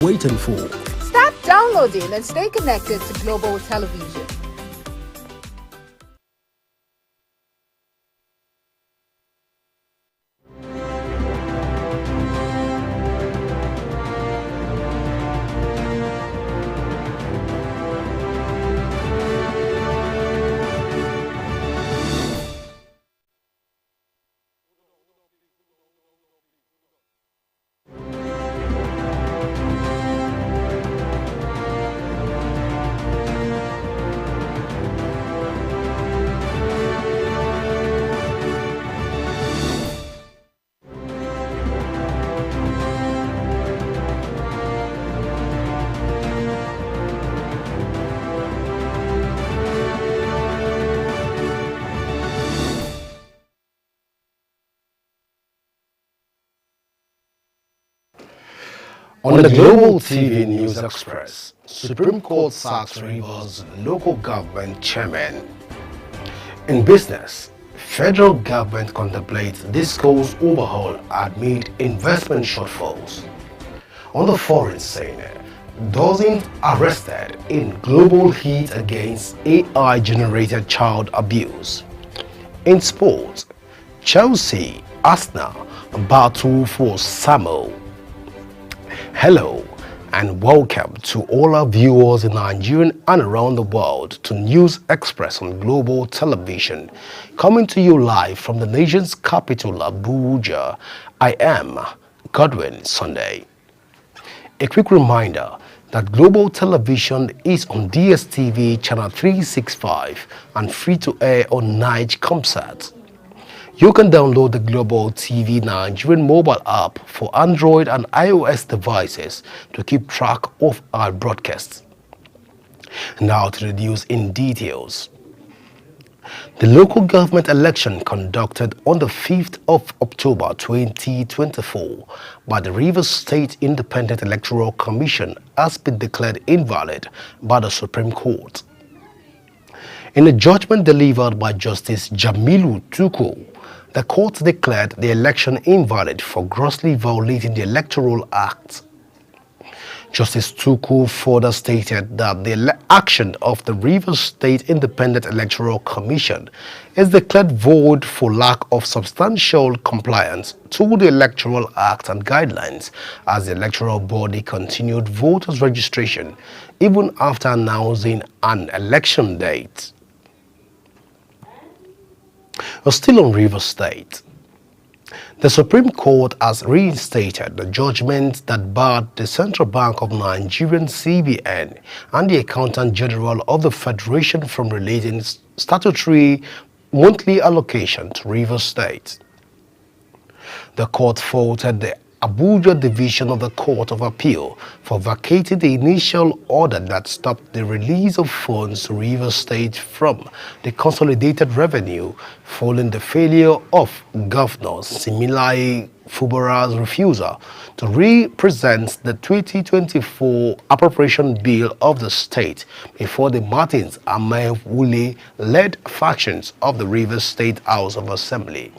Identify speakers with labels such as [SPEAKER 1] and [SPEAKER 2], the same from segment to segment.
[SPEAKER 1] waiting for?
[SPEAKER 2] Start downloading and stay connected to Global Television.
[SPEAKER 1] On the Global TV News Express, Supreme Court sacks Rivers local government chairman. In business, federal government contemplates disco's overhaul amid investment shortfalls. On the foreign scene, dozens arrested in global heat against AI-generated child abuse. In sports, Chelsea, Arsenal battle for Samo. Hello and welcome to all our viewers in Nigeria and around the world to News Express on Global Television, coming to you live from the nation's capital, Abuja. I am Goernment Sunday. A quick reminder that Global Television is on DSTV channel 365 and free to air on Night Comsat. You can download the Global TV Nigerian mobile app for Android and iOS devices to keep track of our broadcasts. Now to the news in details. The local government election conducted on the 5th of October 2024 by the Rivers State Independent Electoral Commission has been declared invalid by the Supreme Court. In a judgment delivered by Justice Jamilu Tuko, the court declared the election invalid for grossly violating the Electoral Act. Justice Tuku further stated that the action of the Rivers State Independent Electoral Commission is declared void for lack of substantial compliance to the Electoral Act and guidelines as the electoral body continued voters' registration even after announcing an election date. Still on Rivers State, the Supreme Court has reinstated the judgment that barred the Central Bank of Nigeria (CBN) and the Accountant General of the Federation from releasing statutory monthly allocation to Rivers State. The court faulted the Abuja Division of the Court of Appeal for vacating the initial order that stopped the release of funds to Rivers State from the consolidated revenue following the failure of Governor Similaye Fubara's refusal to represent the 2024 appropriation bill of the state before the Martins Amewule-led factions of the Rivers State House of Assembly.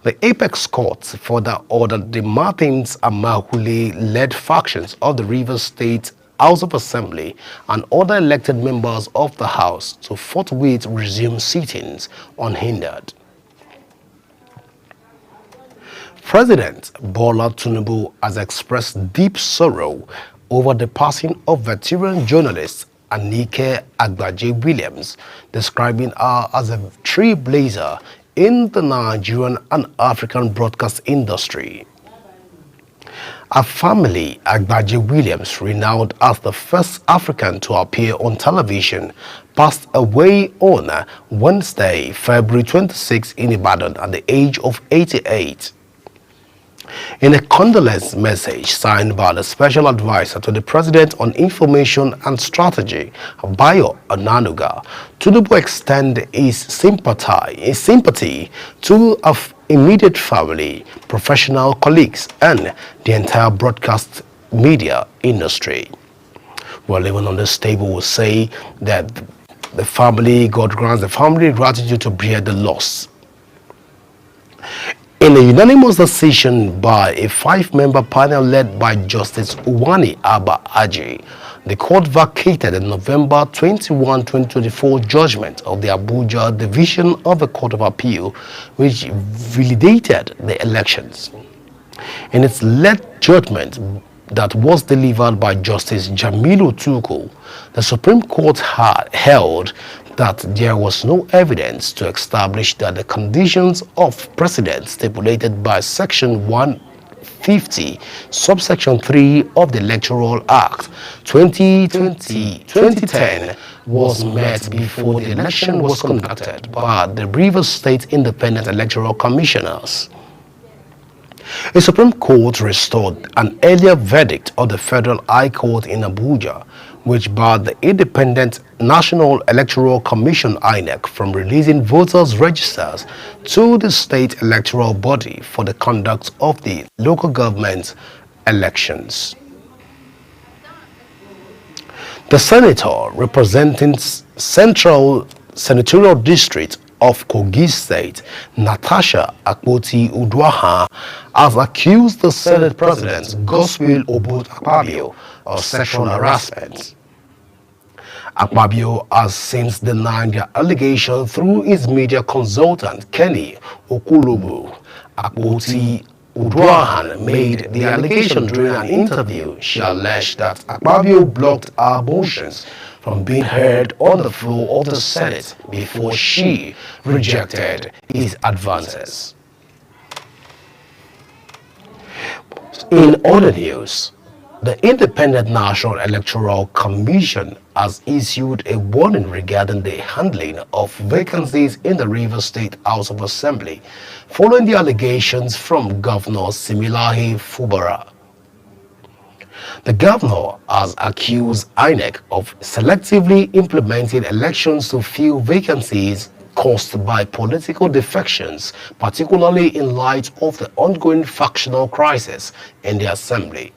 [SPEAKER 1] The Apex Court further ordered the Martins Amewule-led factions of the Rivers State House of Assembly and other elected members of the House to forthwith resume sittings unhindered. President Bola Tinubu has expressed deep sorrow over the passing of veteran journalist Anike Agbaje-Williams, describing her as a trailblazer in the Nigerian and African broadcast industry. Her family, Agbaje-Williams, renowned as the first African to appear on television, passed away on Wednesday, February 26 in Ibadan at the age of 88. In a condolence message signed by the Special Advisor to the President on Information and Strategy, Bayo Onanuga, Tinubu extended his sympathy to her immediate family, professional colleagues, and the entire broadcast media industry. Well, even on this table will say that the family, God grants the family gratitude to bear the loss. In a unanimous decision by a 5-member panel led by Justice Uwani Abba Aji, the court vacated the November 21, 2024 judgment of the Abuja Division of the Court of Appeal, which validated the elections. In its late judgment that was delivered by Justice Jamilu Tuku, the Supreme Court had held that there was no evidence to establish that the conditions of precedent stipulated by Section 150, subsection 3 of the Electoral Act 2010 was met before the election was conducted by the Rivers State Independent Electoral Commissioners. The Supreme Court restored an earlier verdict of the Federal High Court in Abuja, which barred the Independent National Electoral Commission (INEC) from releasing voters' registers to the state electoral body for the conduct of the local government elections. The senator representing Central Senatorial District of Kogi State, Natasha Akpoti-Uduaghan, has accused the Senate President Godswill Akpabio of sexual harassment. Akpabio has since denied the allegation through his media consultant Kenny Okulubu. Akpoti-Uduaghan made the allegation during an interview. She alleged that Akpabio blocked her motions from being heard on the floor of the Senate before she rejected his advances. In other news, the Independent National Electoral Commission has issued a warning regarding the handling of vacancies in the Rivers State House of Assembly following the allegations from Governor Similahi Fubara. The governor has accused INEC of selectively implementing elections to fill vacancies caused by political defections, particularly in light of the ongoing factional crisis in the assembly.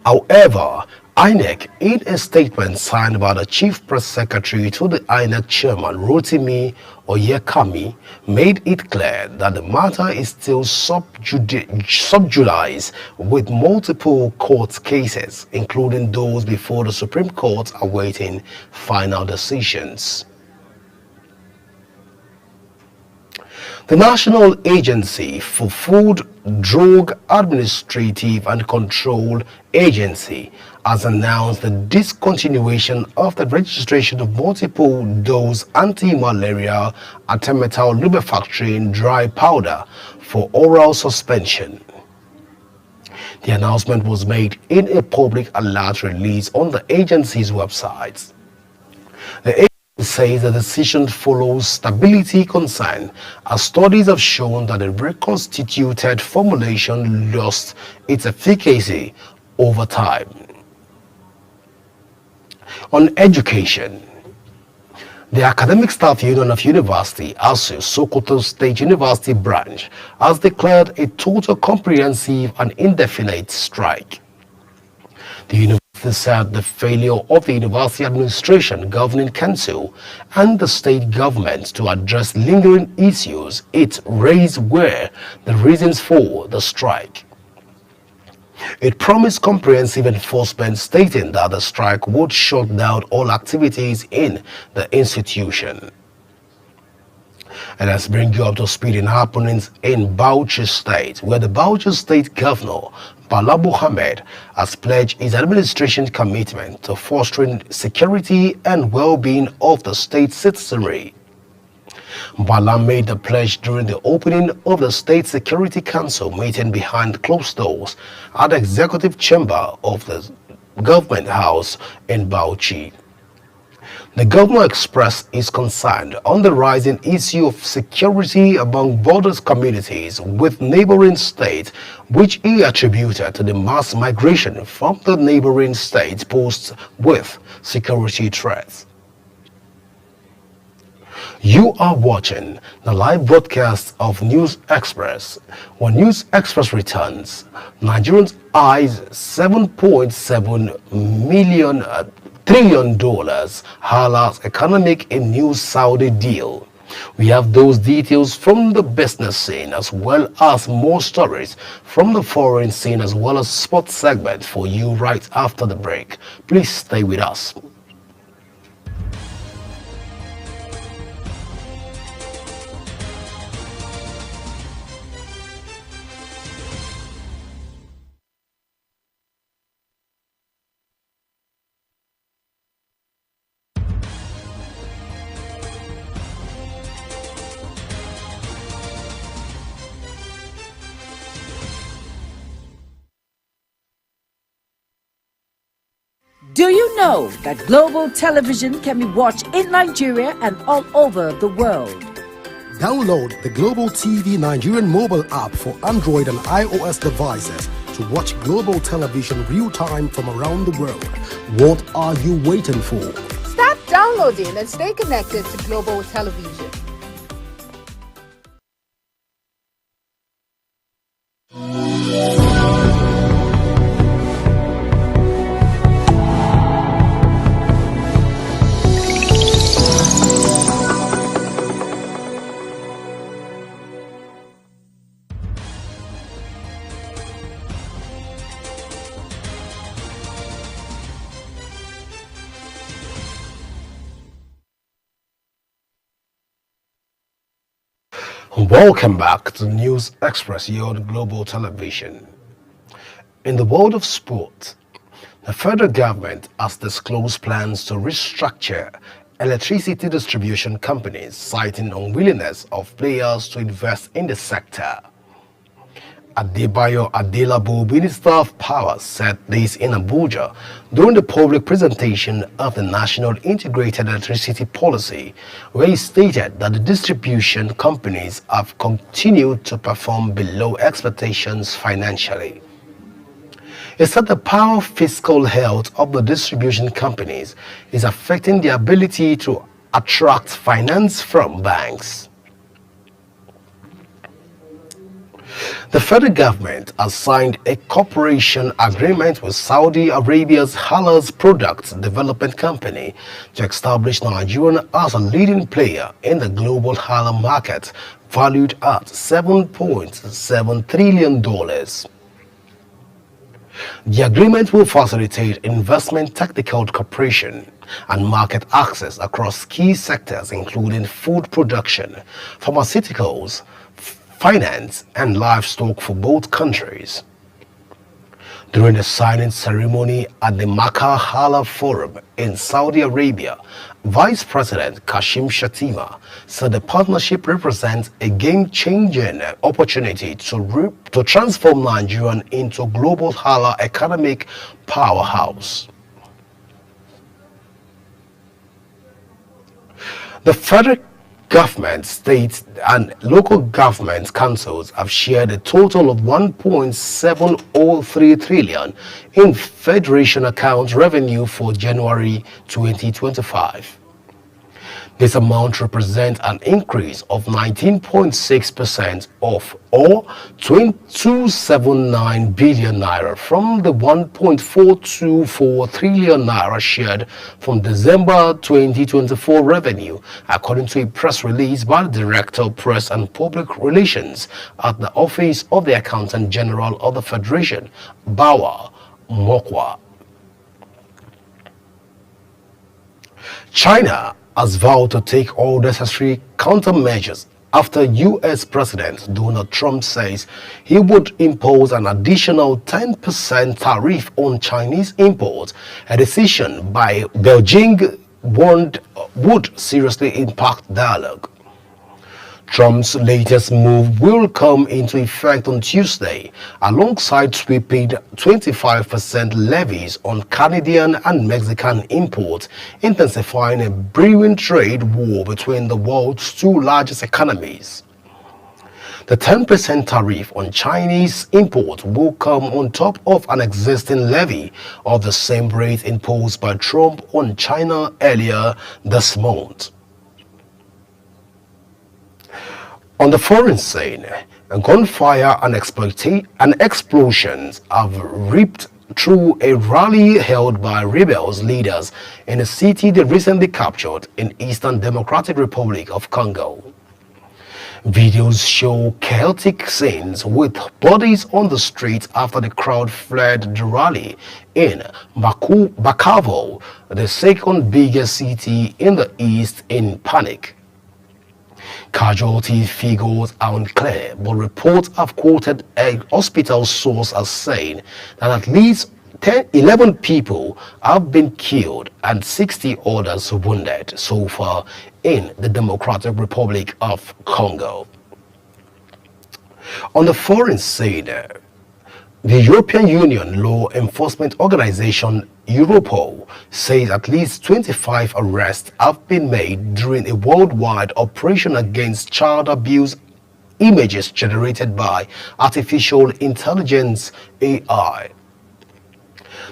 [SPEAKER 1] However, INEC, in a statement signed by the Chief Press Secretary to the INEC Chairman Rotimi Oyekami, made it clear that the matter is still sub judice with multiple court cases, including those before the Supreme Court, awaiting final decisions. The National Agency for Food, Drug Administrative and Control Agency has announced the discontinuation of the registration of multiple dose anti-malaria artemethyl lumefantrine dry powder for oral suspension. The announcement was made in a public alert release on the agency's website. The agency says the decision follows stability concern, as studies have shown that the reconstituted formulation lost its efficacy over time. On education, the Academic Staff Union of University, ASU, Sokoto State University branch, has declared a total comprehensive and indefinite strike. The university said the failure of the University Administration, Governing Council, and the state government to address lingering issues it raised were the reasons for the strike. It promised comprehensive enforcement, stating that the strike would shut down all activities in the institution. And let's bring you up to speed in happenings in Bauchi State, where the Bauchi State Governor Bala Mohammed has pledged his administration commitment to fostering security and well-being of the state citizenry. Bala made the pledge during the opening of the State Security Council meeting behind closed doors at the Executive Chamber of the Government House in Bauchi. The governor expressed his concern on the rising issue of security among borders communities with neighboring states, which he attributed to the mass migration from the neighboring states posed with security threats. You are watching the live broadcast of News Express. When News Express returns, Nigerians eyes $7.7 trillion Halas economic and new Saudi deal. We have those details from the business scene as well as more stories from the foreign scene as well as sports segment for you right after the break. Please stay with us.
[SPEAKER 3] Do you know that global television can be watched in Nigeria and all over the world?
[SPEAKER 4] Download the Global TV Nigerian mobile app for Android and iOS devices to watch global television real-time from around the world. What are you waiting for?
[SPEAKER 2] Start downloading and stay connected to global television.
[SPEAKER 1] Welcome back to News Express here on Global Television. In the world of sport, the federal government has disclosed plans to restructure electricity distribution companies, citing unwillingness of players to invest in the sector. Adebayo Adelabu, Minister of Power, said this in Abuja during the public presentation of the National Integrated Electricity Policy, where he stated that the distribution companies have continued to perform below expectations financially. He said the poor fiscal health of the distribution companies is affecting their ability to attract finance from banks. The federal government has signed a cooperation agreement with Saudi Arabia's Halal Products Development Company to establish Nigeria as a leading player in the global halal market, valued at $7.7 trillion. The agreement will facilitate investment, technical cooperation, and market access across key sectors including food production, pharmaceuticals, finance, and livestock for both countries. During the signing ceremony at the Makkah Halal Forum in Saudi Arabia, Vice President Kashim Shettima said the partnership represents a game-changing opportunity to transform Nigeria into a global halal economic powerhouse. The federal government, states, and local government councils have shared a total of 1.703 trillion in federation account revenue for January 2025. This amount represents an increase of 19.6% of or 279 billion naira from the 1.424 trillion naira shared from December 2024 revenue, according to a press release by the Director of Press and Public Relations at the Office of the Accountant General of the Federation, Bawa Mokwa. China has vowed to take all necessary countermeasures after U.S. President Donald Trump says he would impose an additional 10% tariff on Chinese imports, a decision by Beijing warned would seriously impact dialogue. Trump's latest move will come into effect on Tuesday, alongside sweeping 25% levies on Canadian and Mexican imports, intensifying a brewing trade war between the world's two largest economies. The 10% tariff on Chinese imports will come on top of an existing levy of the same rate imposed by Trump on China earlier this month. On the foreign scene, gunfire and explosions have ripped through a rally held by rebels leaders in a city they recently captured in Eastern Democratic Republic of Congo. Videos show chaotic scenes with bodies on the streets after the crowd fled the rally in Bukavu, the second biggest city in the east, in panic. Casualty figures are unclear, but reports have quoted a hospital source as saying that at least 11 people have been killed and 60 others wounded so far in the Democratic Republic of Congo. On the foreign side, the European Union law enforcement organization Europol says at least 25 arrests have been made during a worldwide operation against child abuse images generated by artificial intelligence (AI).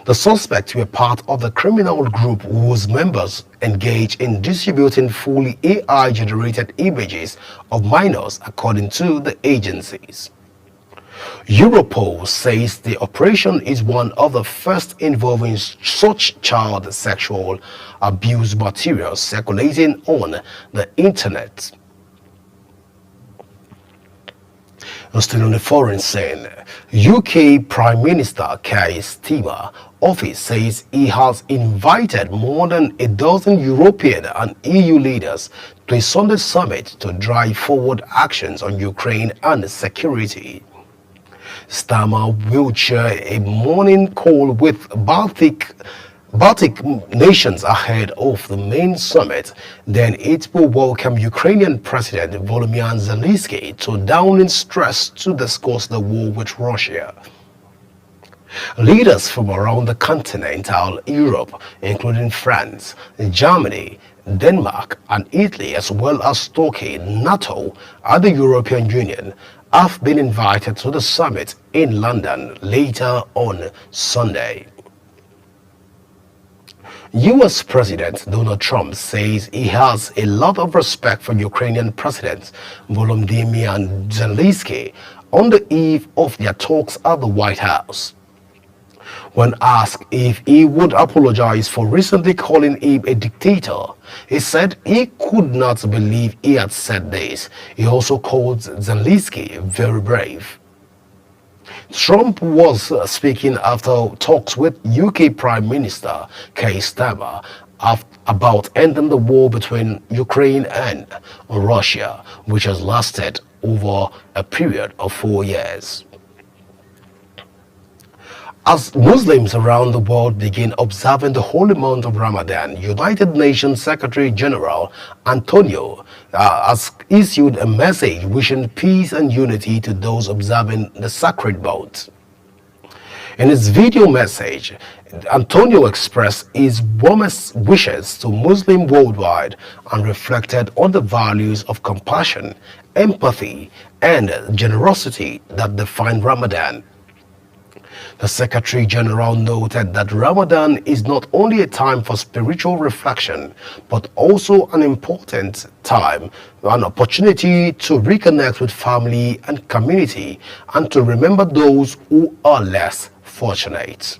[SPEAKER 1] The suspects were part of the criminal group whose members engage in distributing fully AI-generated images of minors, according to the agencies. Europol says the operation is one of the first involving such child sexual abuse materials circulating on the internet. Still on the foreign scene, UK Prime Minister Keir Starmer's office says he has invited more than a dozen European and EU leaders to a Sunday summit to drive forward actions on Ukraine and security. Starmer will chair a morning call with Baltic nations ahead of the main summit. Then it will welcome Ukrainian President Volodymyr Zelensky to Downing Street to discuss the war with Russia. Leaders from around the continental Europe, including France, Germany, Denmark and Italy, as well as Turkey, NATO and the European Union, have been invited to the summit in London later on Sunday. US President Donald Trump says he has a lot of respect for Ukrainian President Volodymyr Zelensky on the eve of their talks at the White House. When asked if he would apologize for recently calling him a dictator, he said he could not believe he had said this. He also called Zelensky very brave. Trump was speaking after talks with UK Prime Minister Keir Starmer about ending the war between Ukraine and Russia, which has lasted over a period of 4 years. As Muslims around the world begin observing the holy month of Ramadan, United Nations Secretary General Antonio has issued a message wishing peace and unity to those observing the sacred month. In his video message, Antonio expressed his warmest wishes to Muslims worldwide and reflected on the values of compassion, empathy, and generosity that define Ramadan. The Secretary General noted that Ramadan is not only a time for spiritual reflection, but also an important time, an opportunity to reconnect with family and community and to remember those who are less fortunate.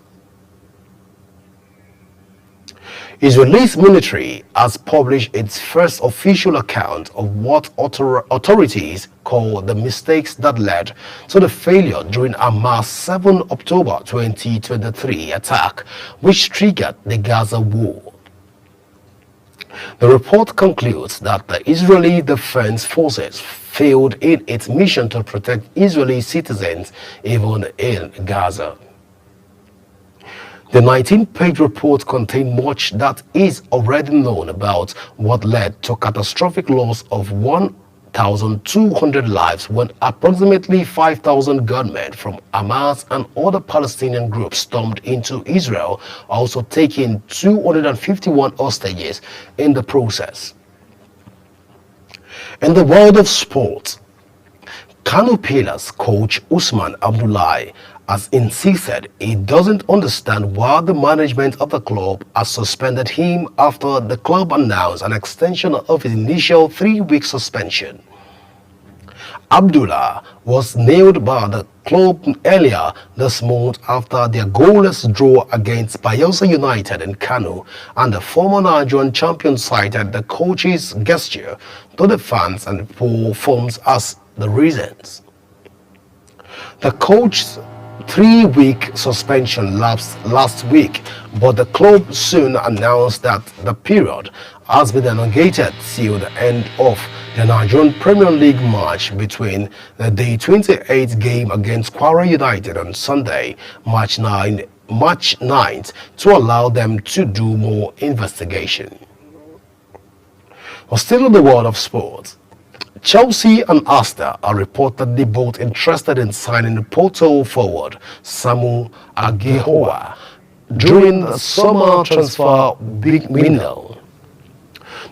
[SPEAKER 1] Israel's military has published its first official account of what authorities call the mistakes that led to the failure during Hamas' 7 October 2023 attack, which triggered the Gaza war. The report concludes that the Israeli Defense Forces failed in its mission to protect Israeli citizens even in Gaza. The 19-page report contained much that is already known about what led to catastrophic loss of 1,200 lives when approximately 5,000 gunmen from Hamas and other Palestinian groups stormed into Israel, also taking 251 hostages in the process. In the world of sport, Kano Pillars coach Usman Abdullahi has insisted he doesn't understand why the management of the club has suspended him after the club announced an extension of his initial 3-week suspension. Abdullah was nailed by the club earlier this month after their goalless draw against Bayelsa United in Kano, and the former Nigerian champion cited the coach's gesture to the fans and poor forms as the reasons. The coach's 3-week suspension lapsed last week, but the club soon announced that the period has been elongated till the end of the Nigerian Premier League match between the Day 28 game against Kwara United on Sunday, March 9th, to allow them to do more investigation. Well, still in the world of sports, Chelsea and Arsenal are reportedly both interested in signing Porto forward Samu Aguihoa during the summer transfer big window.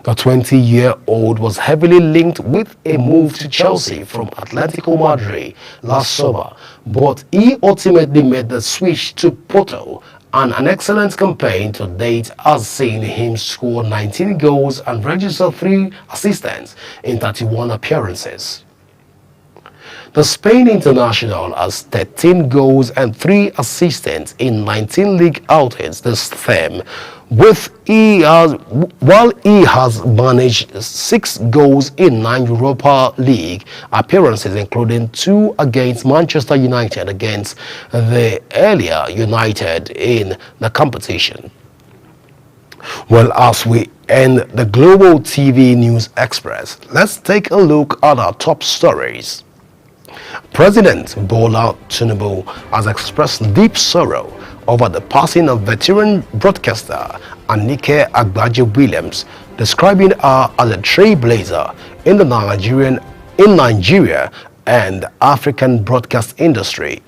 [SPEAKER 1] The 20-year-old was heavily linked with a move to Chelsea from Atletico Madrid last summer, but he ultimately made the switch to Porto, and an excellent campaign to date has seen him score 19 goals and register 3 assists in 31 appearances. The Spain international has 13 goals and 3 assists in 19 league outings this term, while he has managed 6 goals in 9 Europa League appearances, including 2 against Manchester United against the earlier United in the competition. Well, as we end the Global TV News Express, let's take a look at our top stories. President Bola Tinubu has expressed deep sorrow over the passing of veteran broadcaster Anike Agbaje-Williams, describing her as a trailblazer in Nigeria and African broadcast industry.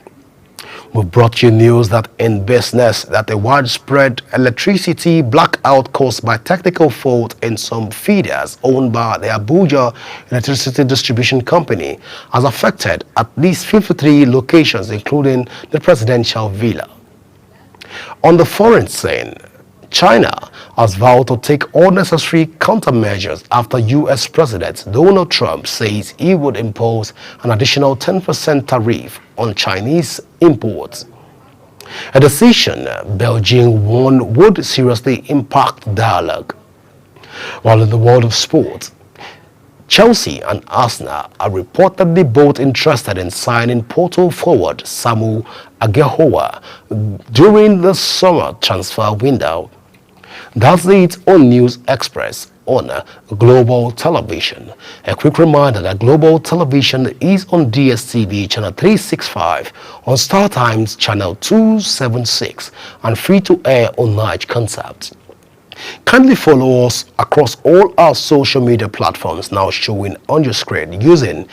[SPEAKER 1] We brought you news that in business that a widespread electricity blackout caused by technical fault in some feeders owned by the Abuja Electricity Distribution Company has affected at least 53 locations, including the presidential villa. On the foreign scene, China has vowed to take all necessary countermeasures after U.S. President Donald Trump says he would impose an additional 10% tariff on Chinese imports. A decision Beijing warned would seriously impact dialogue. While in the world of sport, Chelsea and Arsenal are reportedly both interested in signing Porto forward Samu Aguihoa during the summer transfer window. That's it on News Express on Global Television. A quick reminder that Global Television is on DSTV channel 365, on Star Times channel 276, and free to air on Night Concept. Kindly follow us across all our social media platforms now showing on your screen using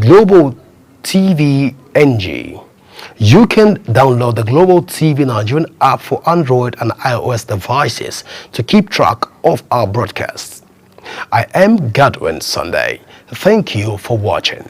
[SPEAKER 1] @Global TV NG. You can download the Global TV Nigerian app for Android and iOS devices to keep track of our broadcasts. I am Goernment Sunday. Thank you for watching.